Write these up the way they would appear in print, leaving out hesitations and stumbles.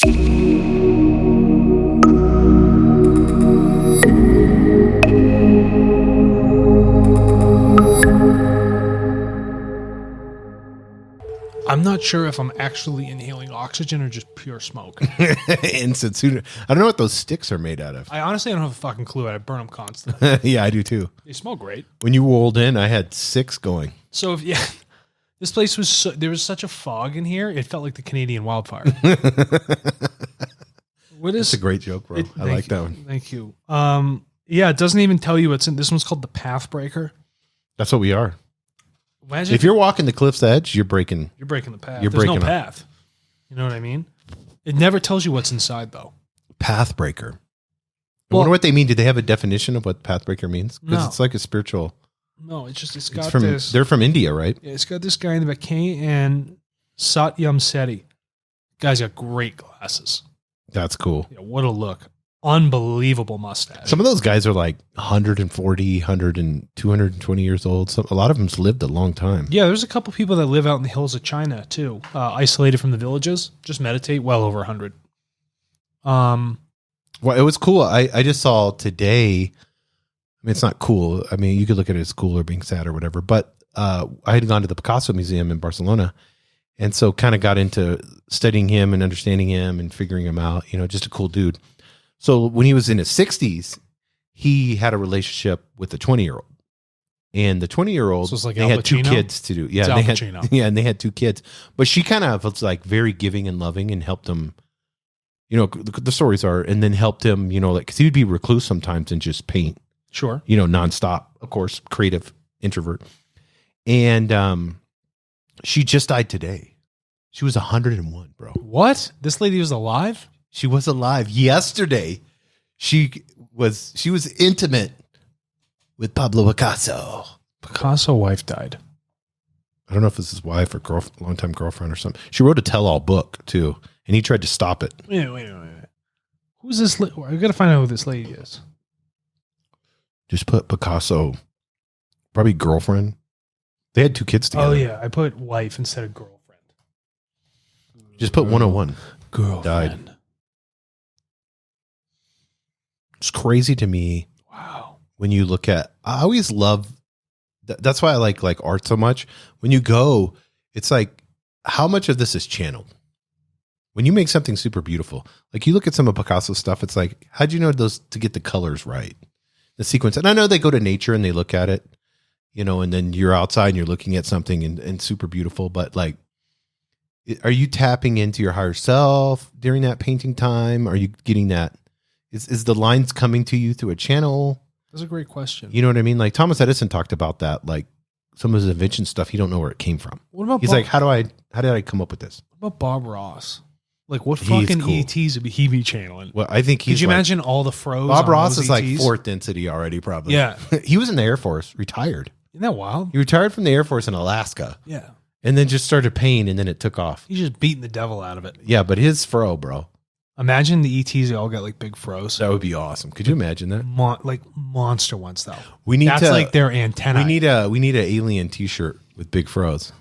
I'm not sure if I'm actually inhaling oxygen or just pure smoke. Instant sooner. I don't know what those sticks are made out of. I honestly don't have a fucking clue. I burn them constantly. Yeah, I do too. They smell great. When you rolled in, I had 6 going. So this place was there was such a fog in here. It felt like the Canadian wildfire. That's a great joke, bro. I like that one. Thank you. Yeah, it doesn't even tell you what's in. This one's called the Pathbreaker. That's what we are. Imagine if you're walking the cliff's edge, you're breaking the path. There's no path. You know what I mean? It never tells you what's inside, though. Pathbreaker. I wonder what they mean. Do they have a definition of what pathbreaker means? Because No. it's like a spiritual. No, it's got from, this. They're from India, right? Yeah, it's got this guy in the back, and Satyam Seti. Guy's got great glasses. That's cool. Yeah, what a look. Unbelievable mustache. Some of those guys are like 140, 100, and 220 years old. A lot of them's lived a long time. Yeah, there's a couple people that live out in the hills of China, too. Isolated from the villages. Just meditate. Well over 100. Well, it was cool. I just saw today. I mean, it's not cool. I mean, you could look at it as cool or being sad or whatever. But I had gone to the Picasso Museum in Barcelona. And so kind of got into studying him and understanding him and figuring him out. You know, just a cool dude. So when he was in his 60s, he had a relationship with a 20-year-old. And the 20-year-old, so like they had 2 kids to do. Yeah, and they had 2 kids. But she kind of was like very giving and loving and helped him. You know, the stories are, and then helped him, you know, like, because he would be recluse sometimes and just paint. Sure. You know, nonstop, of course, creative introvert. And she just died today. She was 101, bro. What? This lady was alive? She was alive yesterday. She was intimate with Pablo Picasso. Picasso wife died. I don't know if it's his wife or longtime girlfriend or something. She wrote a tell-all book too, and he tried to stop it. Wait. Who's this? I got to find out who this lady is. Just put Picasso, probably girlfriend. They had 2 kids together. Oh yeah, I put wife instead of girlfriend. Just put 101. Girlfriend. Died. It's crazy to me. Wow. When you look at, I always love, that's why I like art so much. When you go, it's like, how much of this is channeled? When you make something super beautiful, like you look at some of Picasso's stuff, it's like, how'd you know those to get the colors right? The sequence. And I know they go to nature and they look at it, you know, and then you're outside and you're looking at something and super beautiful, but like, are you tapping into your higher self during that painting time? Are you getting that? Is the lines coming to you through a channel? That's a great question. You know what I mean? Like Thomas Edison talked about that, like some of his invention stuff, he don't know where it came from. What about He's like, how did I come up with this? What about Bob Ross? Like what fucking cool. ETs would he be channeling? Well, I think Could you imagine all the froze? Bob Ross is ETs? like 4th density already, probably. Yeah. He was in the Air Force, retired. Isn't that wild? He retired from the Air Force in Alaska. Yeah. And then just started painting and then it took off. He's just beating the devil out of it. Yeah, but his fro, bro. Imagine the ETs, they all got like big froze. That would be awesome. Could you imagine that? Like monster ones, though. That's like their antenna. We need an alien T-shirt with big fros.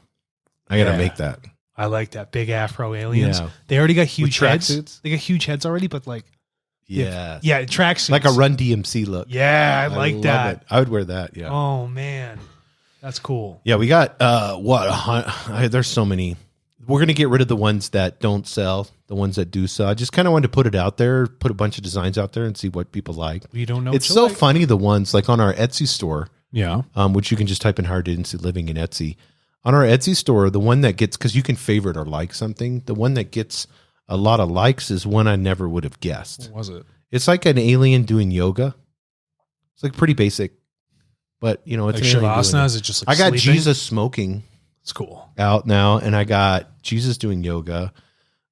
I gotta make that. I like that big Afro aliens. Yeah. They already got huge heads. Tracksuits? They got huge heads already, but like yeah, tracksuits, like a Run DMC look. Yeah, I like that. It. I would wear that. Yeah. Oh man, that's cool. Yeah, we got there's so many. We're going to get rid of the ones that don't sell, the ones that do sell. I just kind of wanted to put it out there, put a bunch of designs out there and see what people like. You don't know. It's so funny, the ones like on our Etsy store, yeah, which you can just type in higher density living in Etsy. On our Etsy store, the one that gets, because you can favorite or like something, the one that gets a lot of likes is one I never would have guessed. What was it? It's like an alien doing yoga. It's like pretty basic, but you know, it's like Shavasana. Is it just like I got sleeping? Jesus smoking. It's cool. Out now, and I got Jesus doing yoga.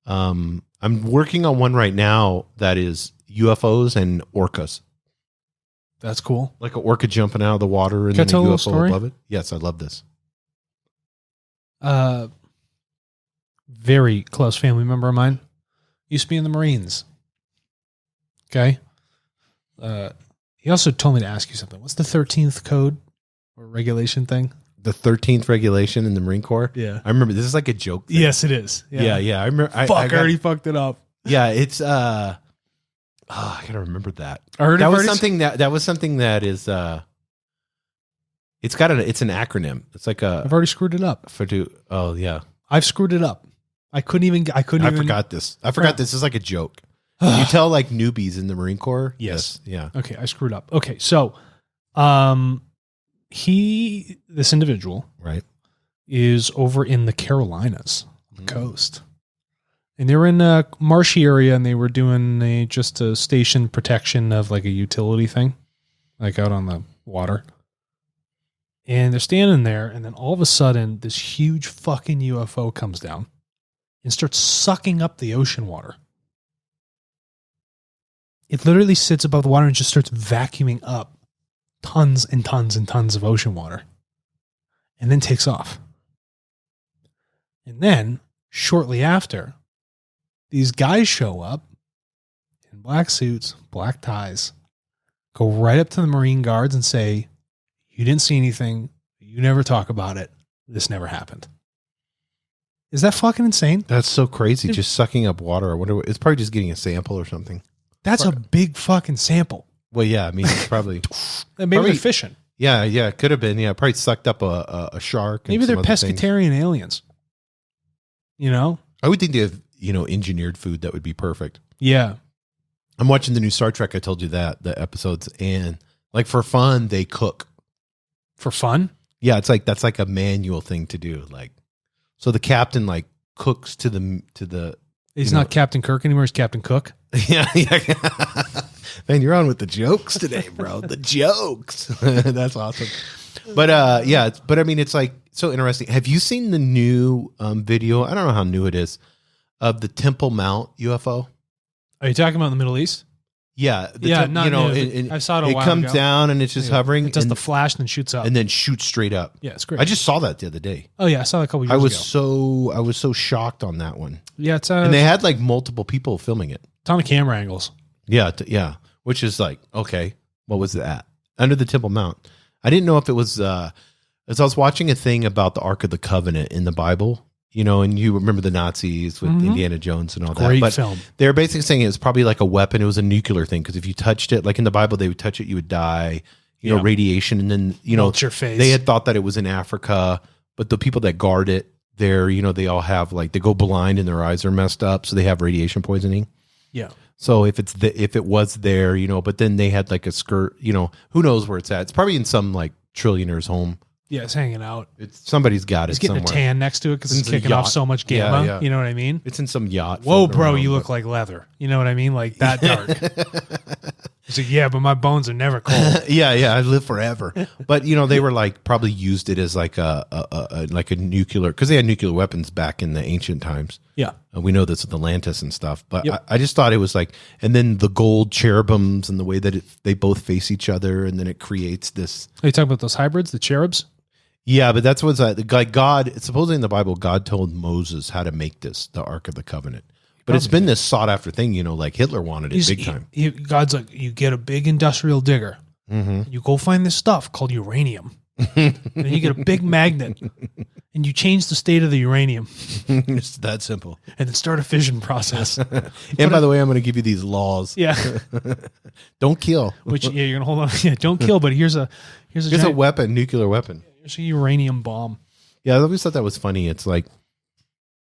I'm working on one right now that is UFOs and orcas. That's cool. Like an orca jumping out of the water and Can then I a tell a UFO story? above it. Yes, I love this. Very close family member of mine used to be in the Marines. Okay. He also told me to ask you something. What's the 13th code or regulation thing? The 13th regulation in the Marine Corps. Yeah. I remember this is like a joke thing. Yes, it is. Yeah. I remember. I already fucked it up. Yeah, it's I gotta remember that. That was something that is it's an acronym. It's like I've already screwed it up. Oh yeah. I've screwed it up. I forgot this. This is like a joke. You tell like newbies in the Marine Corps? Yes. Yeah. Okay, I screwed up. Okay, so this individual right is over in the Carolinas, the coast. And they were in a marshy area, and they were doing just a station protection of like a utility thing, like out on the water. And they're standing there, and then all of a sudden, this huge fucking UFO comes down and starts sucking up the ocean water. It literally sits above the water and just starts vacuuming up tons and tons and tons of ocean water, and then takes off. And then, shortly after, these guys show up in black suits, black ties, go right up to the Marine guards and say, "You didn't see anything. You never talk about it. This never happened." Is that fucking insane? That's so crazy. Just sucking up water. I wonder. It's probably just getting a sample or something. That's a big fucking sample. Well, yeah. I mean, it's probably maybe they're fishing. Yeah, it could have been. Yeah, probably sucked up a shark. Maybe they're pescatarian aliens. You know, I would think they have engineered food that would be perfect. Yeah, I'm watching the new Star Trek. I told you that the episodes, and like for fun, they cook. For fun? Yeah, it's like that's like a manual thing to do. Like, so the captain like cooks to the. He's not Captain Kirk anymore. He's Captain Cook. Yeah. Man, you're on with the jokes today, bro. The jokes. That's awesome. But yeah, but I mean, it's like so interesting. Have you seen the new video? I don't know how new it is of the Temple Mount UFO. Are you talking about in the Middle East? Yeah, not new. I saw it a while comes ago. Down and it's just hovering. It does the flash and then shoots up. And then shoots straight up. Yeah, it's great. I just saw that the other day. Oh yeah, I saw it a couple years ago. I was so shocked on that one. Yeah, it's and they had like multiple people filming it. Ton of camera angles. Yeah, yeah. Which is like, okay, what was that? Under the Temple Mount. I didn't know if it was as I was watching a thing about the Ark of the Covenant in the Bible. And you remember the Nazis with Indiana Jones and all that. Great film. They're basically saying it was probably like a weapon. It was a nuclear thing because if you touched it, like in the Bible, they would touch it, you would die. Radiation, and then melt your face. They had thought that it was in Africa, but the people that guard it there, they all have like they go blind and their eyes are messed up, so they have radiation poisoning. Yeah. So if it was there, but then they had like a skirt, who knows where it's at? It's probably in some like trillionaire's home. Yeah, it's hanging out. Somebody's got He's it getting somewhere. a tan next to it because it's kicking off so much gamma. Yeah. You know what I mean? It's in some yacht. Whoa, bro, you look like leather. You know what I mean? Like that dark. He's like, yeah, but my bones are never cold. yeah, I live forever. But they were like probably used it as like a nuclear, because they had nuclear weapons back in the ancient times. Yeah, we know this with Atlantis and stuff. But I just thought it was like, and then the gold cherubims and the way that they both face each other, and then it creates this. Are you talking about those hybrids, the cherubs? Yeah, but that's what's like God. Supposedly in the Bible, God told Moses how to make the Ark of the Covenant. But it's been this sought after thing, like Hitler wanted it big time. God's like, you get a big industrial digger, you go find this stuff called uranium, and then you get a big magnet, and you change the state of the uranium. It's that simple. And then start a fission process. And by the way, I'm going to give you these laws. Yeah. Don't kill. Which you're going to hold on. Yeah, don't kill. But here's a weapon, nuclear weapon. Here's a uranium bomb. Yeah, I always thought that was funny. It's like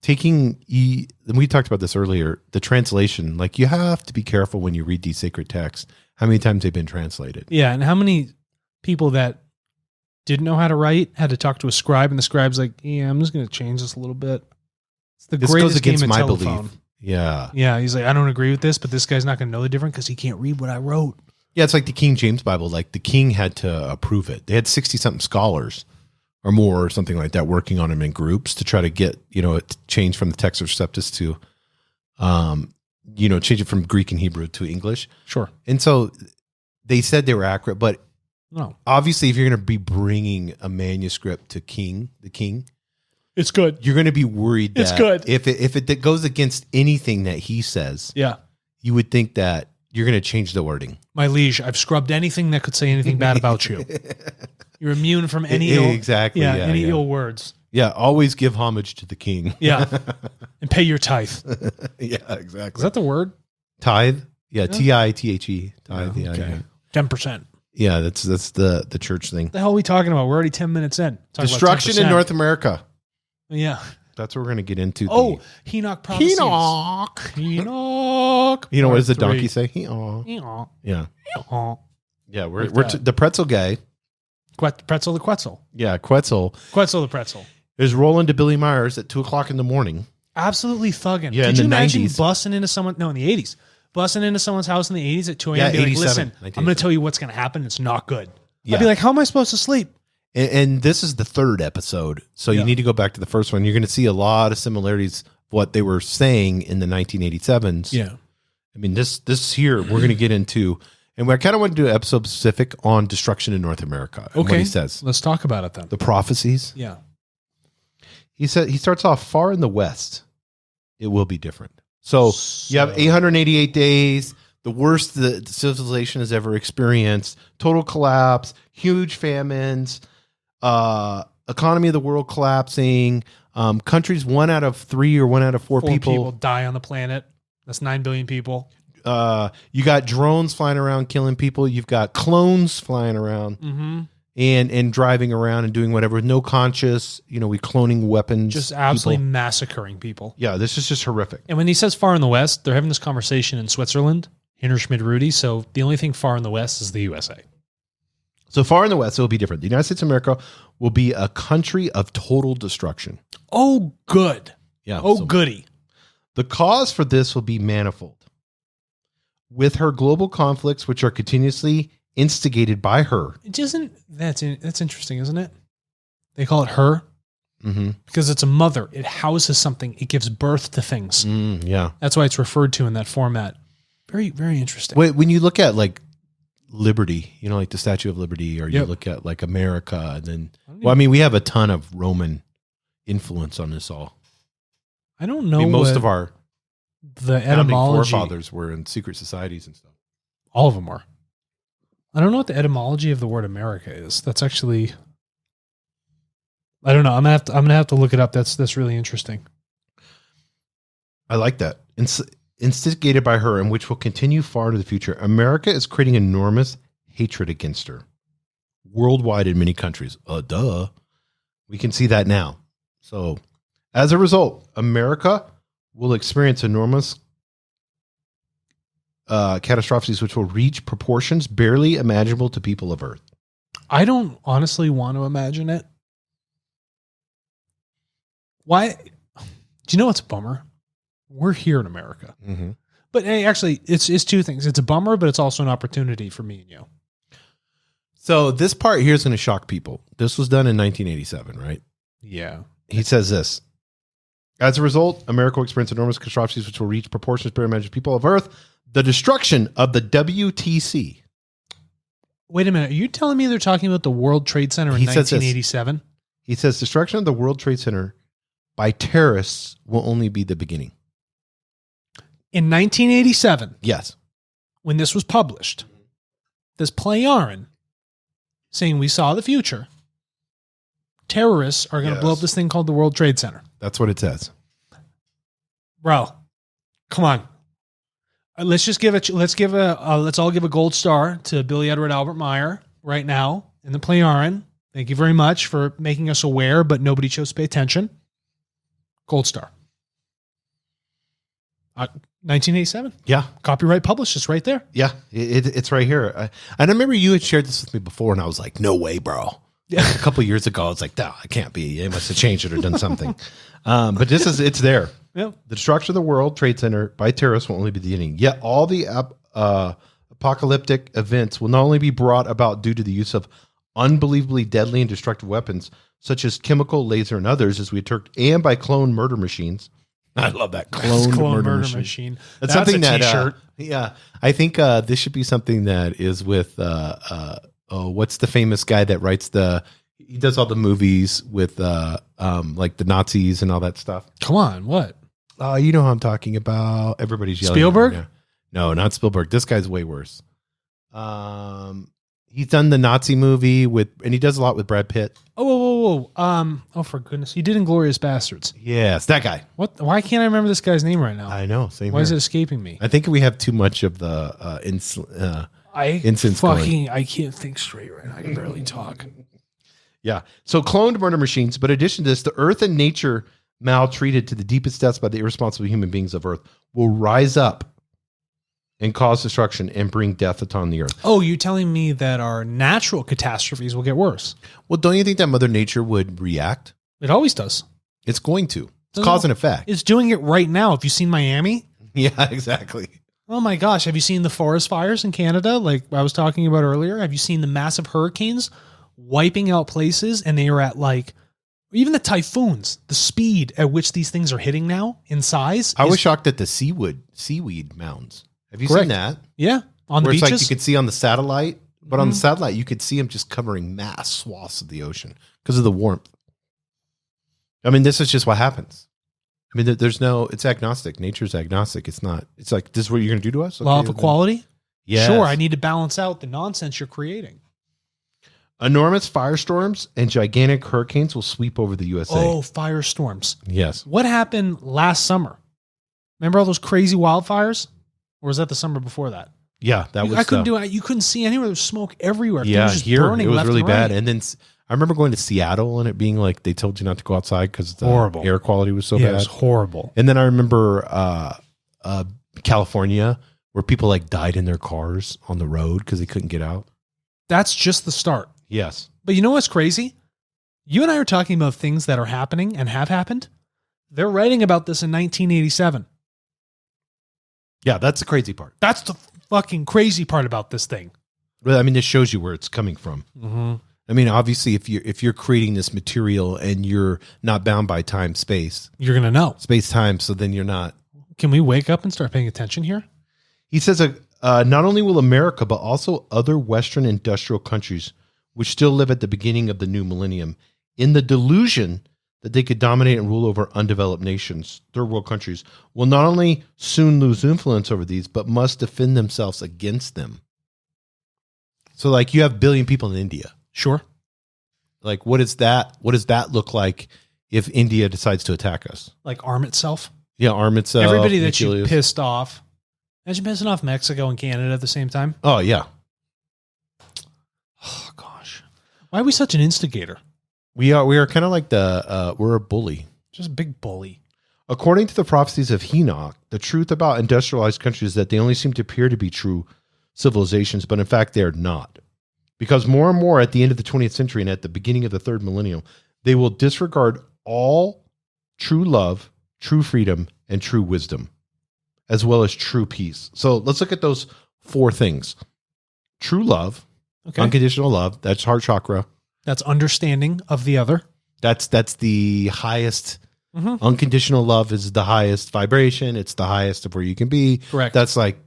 taking we talked about this earlier, the translation, like you have to be careful when you read these sacred texts, how many times they've been translated. Yeah, and how many people that didn't know how to write had to talk to a scribe, and the scribe's like, yeah, I'm just going to change this a little bit. It's the greatest game of telephone. Yeah. Yeah, he's like, I don't agree with this, but this guy's not going to know the difference because he can't read what I wrote. Yeah, it's like the King James Bible. Like the king had to approve it. They had 60-something scholars or more or something like that working on them in groups to try to get, it changed from the Textus Receptus to, change it from Greek and Hebrew to English. Sure. And so they said they were accurate, but no. Obviously if you're going to be bringing a manuscript to the king, it's good. You're going to be worried that it's good. If it goes against anything that he says, yeah, you would think that you're going to change the wording. My liege, I've scrubbed anything that could say anything bad about you. You're immune from any ill, exactly. any ill words. Yeah, always give homage to the king. Yeah. And pay your tithe. Yeah, exactly. Is that the word? Tithe? Yeah, Yeah. T-I-T-H-E. Tithe, Yeah, yeah, okay. yeah. 10%. Yeah, that's the church thing. The hell are we talking about? We're already 10 minutes in. Talking Destruction about in 10%. North America. Yeah. That's what we're going to get into. Oh, Henoch Prophecies. Henoch. Henoch. You know, what does the Part donkey 3. say? Henoch. Henoch. Yeah. Henoch. Yeah, Like we're that. the pretzel guy. Pretzel the Quetzal. Yeah, Quetzal Quetzal the Pretzel. is rolling to Billy Myers at 2:00 in the morning. Absolutely thugging. Yeah, Could in you the imagine 90s. busting into someone? No, in the 80s. Busting into someone's house in the 80s at 2 a.m. Yeah, and be like, 87, listen, I'm 1987. going to tell you what's going to happen. It's not good. Yeah. I'd be like, how am I supposed to sleep? And this is the third episode, so Yeah. you need to go back to the first one. You're going to see a lot of similarities of what they were saying in the 1987s. Yeah. I mean, this here we're going to get into, and I kind of want to do an episode specific on destruction in North America. And Okay. what he says, Let's talk about it then. the prophecies. Yeah. He said he starts off far in the west. It will be different. So you have 888 days, the worst the civilization has ever experienced, total collapse, huge famines, economy of the world collapsing, countries 1 out of 3 or 1 out of 4 4 people. people die on the planet. That's 9 billion people. You got drones flying around killing people. You've got clones flying around Mm-hmm. and driving around and doing whatever with no conscious. We cloning weapons. Just absolutely people. massacring people. Yeah, this is just horrific. And when he says far in the West, they're having this conversation in Switzerland, Hinterschmidt Rudy. So the only thing far in the West is the USA. So far in the West, it will be different. The United States of America will be a country of total destruction. Oh, good. Yeah. Oh, so goody. the cause for this will be manifold. With her global conflicts, which are continuously instigated by her. It isn't. That's interesting, isn't it? They call it her Mm-hmm. because it's a mother. It houses something. It gives birth to things. Yeah. That's why it's referred to in that format. Very, very interesting. When you look at like liberty, like the Statue of Liberty, or you Yep. look at like America, and then, I we have a ton of Roman influence on this all. I don't know. Most what of our the founding etymology. forefathers were in secret societies and stuff. All of them are. I don't know what the etymology of the word America is. That's actually. I don't know. I'm gonna have to look it up. That's really interesting. I like that. Instigated by her, and which will continue far into the future. America is creating enormous hatred against her worldwide in many countries. Duh. We can see that now. So, as a result, America will experience enormous catastrophes, which will reach proportions barely imaginable to people of Earth. I don't honestly want to imagine it. Why? Do you know what's a bummer? We're here in America. Mm-hmm. But hey, actually, it's two things. It's a bummer, but it's also an opportunity for me and you. So this part here is going to shock people. This was done in 1987, right? Yeah. He says this. As a result, America will experience enormous catastrophes which will reach proportions barely imaginable to people of Earth. The destruction of the WTC. Wait a minute. Are you telling me they're talking about the World Trade Center in He says this. 1987? He says destruction of the World Trade Center by terrorists will only be the beginning. In 1987, Yes. when this was published, this Plejaren saying we saw the future, terrorists are going to blow up Yes. this thing called the World Trade Center. That's what it says. Bro, come on. Let's all give a gold star to Billy Edward Albert Meier right now in the Plejaren. Thank you very much for making us aware, but nobody chose to pay attention. Gold star. 1987. Yeah. Copyright published. It's right there. Yeah. It's right here. And I remember you had shared this with me before, and I was like, no way, bro. Yeah. A couple of years ago, I was like, no, it can't be. They must have changed it or done something. But it's there. Yeah. The destruction of the World Trade Center by terrorists will only be the beginning. Yet all the apocalyptic events will not only be brought about due to the use of unbelievably deadly and destructive weapons, such as chemical, laser, and others, as we took, and by clone murder machines. I love that clone murder machine. That's something a that t-shirt. yeah, I think this should be something that is with what's the famous guy that writes he does all the movies with like the Nazis and all that stuff. Come on, what? You know who I'm talking about. Everybody's yelling. Spielberg? At me now. No, not Spielberg. This guy's way worse. He's done the Nazi movie and he does a lot with Brad Pitt. Oh, for goodness. He did Inglourious Bastards. Yes, that guy. What? Why can't I remember this guy's name right now? I know. Same Why here. is it escaping me? I think we have too much of the incense going. I can't think straight right now. I can barely talk. Yeah. So cloned murder machines. But in addition to this, the earth and nature maltreated to the deepest depths by the irresponsible human beings of earth will rise up and cause destruction and bring death upon the earth. Oh, you're telling me that our natural catastrophes will get worse? Well, don't you think that Mother Nature would react? It always does. It's going to. It's cause and effect. It's doing it right now. Have you seen Miami? Yeah, exactly. Oh my gosh. Have you seen the forest fires in Canada like I was talking about earlier? Have you seen the massive hurricanes wiping out places? And they are at like, even the typhoons, the speed at which these things are hitting now in size. I was shocked at the seaweed mounds. Have you seen that? Yeah. On the beaches? beaches? Like you could see on the satellite, but on the satellite, you could see them just covering mass swaths of the ocean because of the warmth. I mean, this is just what happens. I mean, it's agnostic. Nature's agnostic. It's not, it's like, this is what you're going to do to us? Okay, Law of equality? Yeah. Sure, I need to balance out the nonsense you're creating. Enormous firestorms and gigantic hurricanes will sweep over the USA. Oh, firestorms. Yes. What happened last summer? Remember all those crazy wildfires? Or was that the summer before that? Yeah, that was. I couldn't do it. You couldn't see anywhere. There was smoke everywhere. Yeah, just here burning it was left really and bad. right. And then I remember going to Seattle and it being like they told you not to go outside because the Horrible. air quality was so Yeah, bad. it was horrible. And then I remember California where people like died in their cars on the road because they couldn't get out. That's just the start. Yes. But you know what's crazy? You and I are talking about things that are happening and have happened. They're writing about this in 1987. Yeah, that's the crazy part. That's the fucking crazy part about this thing. Well, I mean, this shows you where it's coming from. Mm-hmm. I mean, obviously, if you're creating this material and you're not bound by time, space, You're going to know. space, time, so then you're not. Can we wake up and start paying attention here? He says, not only will America, but also other Western industrial countries, which still live at the beginning of the new millennium, in the delusion that they could dominate and rule over undeveloped nations, third world countries, will not only soon lose influence over these, but must defend themselves against them. So, like, you have 1 billion people in India. Sure. Like, what does that look like if India decides to attack us? Like arm itself. Yeah, arm itself. Everybody that you nucleus. pissed off. Imagine pissing off Mexico and Canada at the same time. Oh, yeah. Oh, gosh. Why are we such an instigator? We are kind of like we're a bully. Just a big bully. According to the prophecies of Henoch, the truth about industrialized countries is that they only seem to appear to be true civilizations, but in fact they are not. Because more and more at the end of the 20th century and at the beginning of the third millennium, they will disregard all true love, true freedom, and true wisdom, as well as true peace. So let's look at those 4 things. True love, Okay. unconditional love, that's heart chakra. That's understanding of the other. That's the highest. Mm-hmm. Unconditional love is the highest vibration. It's the highest of where you can be. Correct. That's like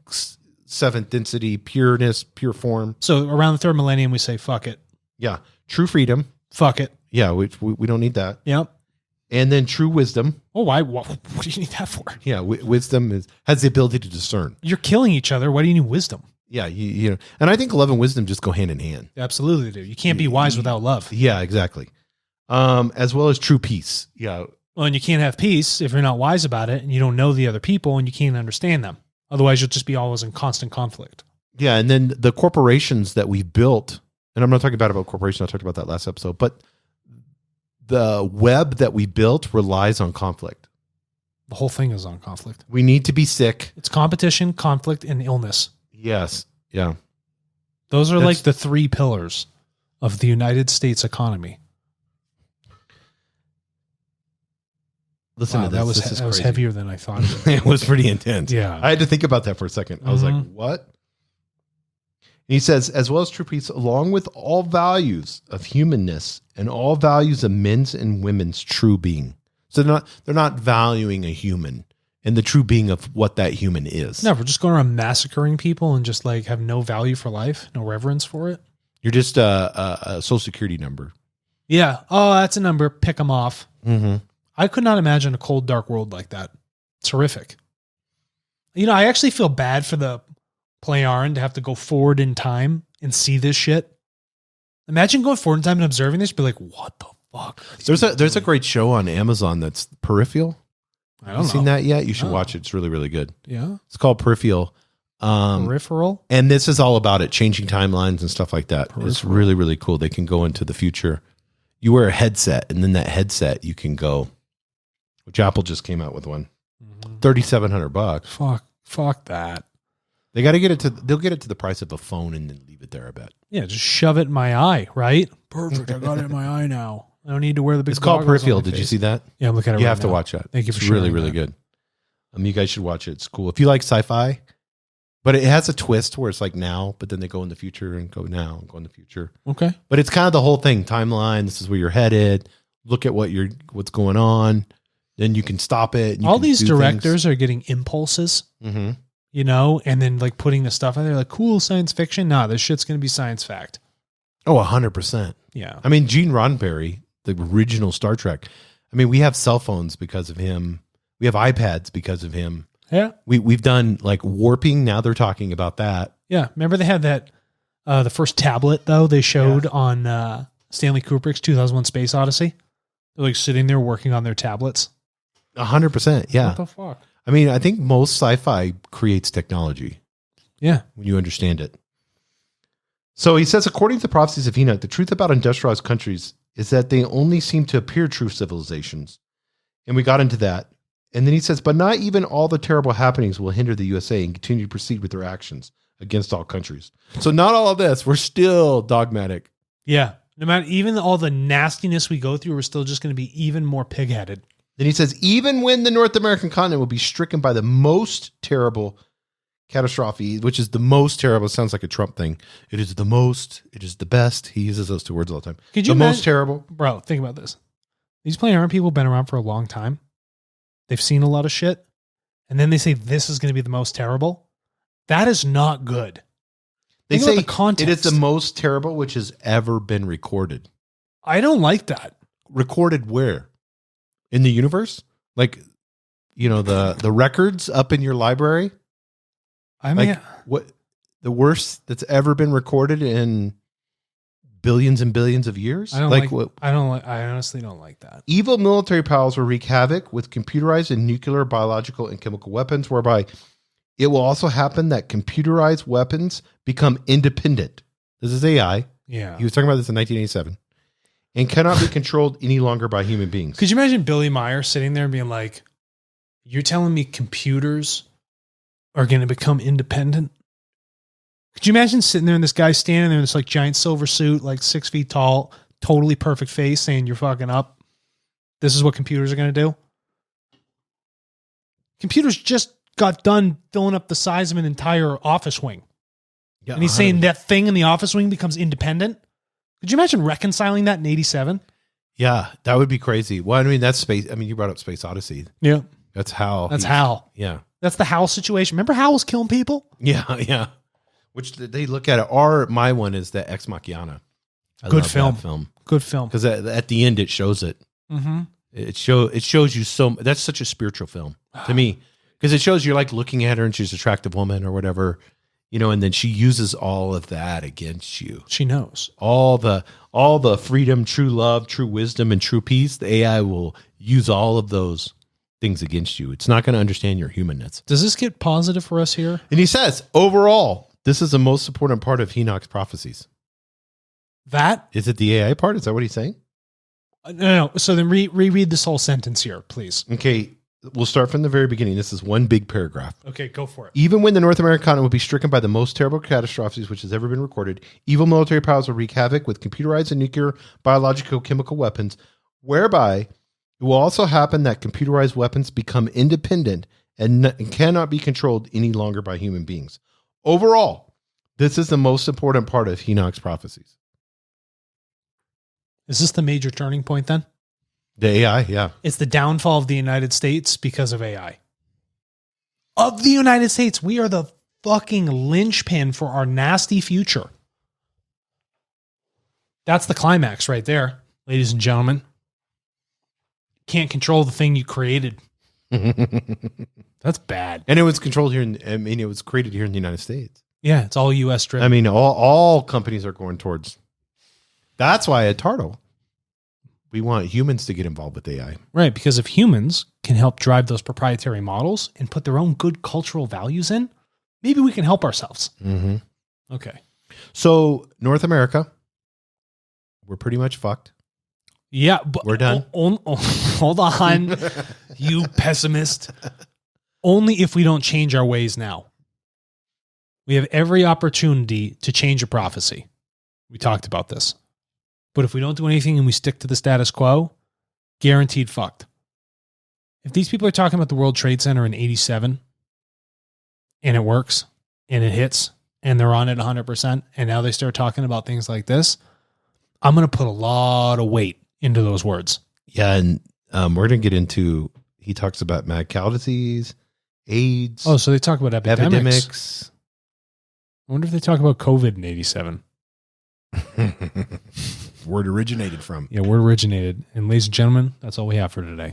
7th density, pureness, pure form. So around the third millennium, we say, fuck it. Yeah. True freedom. Fuck it. Yeah. We don't need that. Yep. And then true wisdom. Oh, why? What do you need that for? Yeah. Wisdom has the ability to discern. You're killing each other. Why do you need wisdom? Yeah. You know, and I think love and wisdom just go hand in hand. Absolutely do. You can't be wise without love. Yeah, exactly. As well as true peace. Yeah. Well, and you can't have peace if you're not wise about it and you don't know the other people and you can't understand them. Otherwise, you'll just be always in constant conflict. Yeah. And then the corporations that we built, and I'm not talking about corporations, I talked about that last episode, but the web that we built relies on conflict. The whole thing is on conflict. We need to be sick. It's competition, conflict, and illness. Yes. Yeah. Those are like the 3 pillars of the United States economy. Listen to this. That was heavier than I thought. It was pretty intense. Yeah. I had to think about that for a second. I was like, what? And he says, as well as true peace, along with all values of humanness and all values of men's and women's true being. So they're not valuing a human and the true being of what that human is. No, we're just going around massacring people and just like have no value for life, no reverence for it. You're just a social security number. Yeah. Oh, that's a number. Pick them off. Mm-hmm. I could not imagine a cold, dark world like that. It's horrific. You know, I actually feel bad for the Plejaren to have to go forward in time and see this shit Imagine going forward in time and observing this, be like, what the fuck? There's a great show on Amazon that's Peripheral. I Have you seen that yet? You should No. watch it. It's really, really good. Yeah. It's called Peripheral. Peripheral? And this is all about it, changing timelines and stuff like that. It's Peripheral. really, really cool. They can go into the future. You wear a headset, and then that headset you can go, which Apple just came out with one. $3,700. Fuck that. They got to get it to, they'll get it to the price of a phone and then leave it there, I bet. Yeah, just shove it in my eye, right? Perfect. I got it in my eye now. I don't need to wear the big It's called goggles on Peripheral. my Did you face. see that? Yeah, I'm looking at it You right have to now. watch that. Thank you for It's really, sharing really that. good. You guys should watch it. It's cool. If you like sci-fi, but it has a twist where it's like now, but then they go in the future and go now and go in the future. Okay. But it's kind of the whole thing. Timeline. This is where you're headed. Look at what's going on. Then you can stop it. and you All can these do directors are getting impulses, things. Mhm. you know, and then like putting the stuff out there like cool science fiction. Nah, this shit's going to be science fact. Oh, 100%. Yeah. I mean, Gene Roddenberry, the original Star Trek. I mean, we have cell phones because of him. We have iPads because of him. Yeah. We've done like warping. Now they're talking about that. Yeah. Remember they had that, the first tablet though they showed on Stanley Kubrick's 2001 Space Odyssey. They're like sitting there working on their tablets. 100%. Yeah. What the fuck? I mean, I think most sci-fi creates technology Yeah. when you understand it. So he says, according to the prophecies of Henoch, the truth about industrialized countries is that they only seem to appear true civilizations. And we got into that. And then he says, but not even all the terrible happenings will hinder the USA and continue to proceed with their actions against all countries. So not all of this. We're still dogmatic. Yeah. No matter even all the nastiness we go through, we're still just going to be even more pig-headed. Then he says, even when the North American continent will be stricken by the most terrible catastrophe, which is the most terrible, it sounds like a Trump thing. It is the most, it is the best. He uses those two words all the time. Could you the imagine- most terrible. Bro, think about this. These Plejaren people have been around for a long time. They've seen a lot of shit. And then they say this is going to be the most terrible. That is not good. They Think about say the context. it is the most terrible which has ever been recorded. I don't like that. Recorded where? In the universe? Like, you know, the records up in your library? I mean, Like what the worst that's ever been recorded in billions and billions of years? I don't like like. what I don't like. I honestly don't like that. evil military powers will wreak havoc with computerized and nuclear, biological, and chemical weapons, whereby it will also happen that computerized weapons become independent. This is AI. Yeah. He was talking about this in 1987. And cannot be controlled any longer by human beings. Could you imagine Billy Meier sitting there and being like, "You're telling me computers are going to become independent?" Could you imagine sitting there and this guy standing there in this like giant silver suit, like 6 feet tall, totally perfect face, saying, "You're fucking up. This is what computers are going to do." Computers just got done filling up the size of an entire office wing. Yeah, And he's saying that thing in the office wing becomes independent. Could you imagine reconciling that in 87? yeah, that would be crazy. Well, I mean, that's space. I mean, you brought up Space Odyssey. Yeah. That's how. That's Hal. Yeah. That's the Hal situation. Remember Hal was killing people? Yeah. Yeah. Which they look at it. My one is the Ex Machina. I Good love film. that film. Good film. Because at the end, it shows it. Mm-hmm. It shows you so. That's such a spiritual film to me. Because it shows you're like looking at her and she's an attractive woman or whatever, you know, and then she uses all of that against you. She knows. All the freedom, true love, true wisdom, and true peace. The AI will use all of those things against you. It's not going to understand your humanness. Does this get positive for us here? And he says, overall, this is the most important part of Henoch's prophecies. That? Is it the AI part? Is that what he's saying? No. So then reread this whole sentence here, please. Okay, we'll start from the very beginning. This is one big paragraph. Okay, go for it. Even when the North American continent will be stricken by the most terrible catastrophes which has ever been recorded, evil military powers will wreak havoc with computerized and nuclear, biological, chemical weapons, whereby it will also happen that computerized weapons become independent and cannot be controlled any longer by human beings. Overall, this is the most important part of Henoch's prophecies. Is this the major turning point then? The AI, yeah. It's the downfall of the United States because of AI. Of the United States, we are the fucking linchpin for our nasty future. That's the climax right there, ladies and gentlemen. Can't control the thing you created. That's bad. And it was controlled here. It was created here in the United States. Yeah, it's all U.S. driven. I mean, all companies are going towards. That's why at Turtle, we want humans to get involved with AI. Right, because if humans can help drive those proprietary models and put their own good cultural values in, maybe we can help ourselves. Mm-hmm. Okay. So North America, we're pretty much fucked. Yeah, but We're done. Hold on, you pessimist. Only if we don't change our ways now. We have every opportunity to change a prophecy. We talked about this. But if we don't do anything and we stick to the status quo, guaranteed fucked. If these people are talking about the World Trade Center in 87 and it works and it hits and they're on it 100% and now they start talking about things like this, I'm going to put a lot of weight into those words. Yeah, and we're going to get into, he talks about mad cow disease, AIDS. Oh, so they talk about epidemics. I wonder if they talk about COVID in 87. Word originated from. Yeah, word originated. And ladies and gentlemen, that's all we have for today.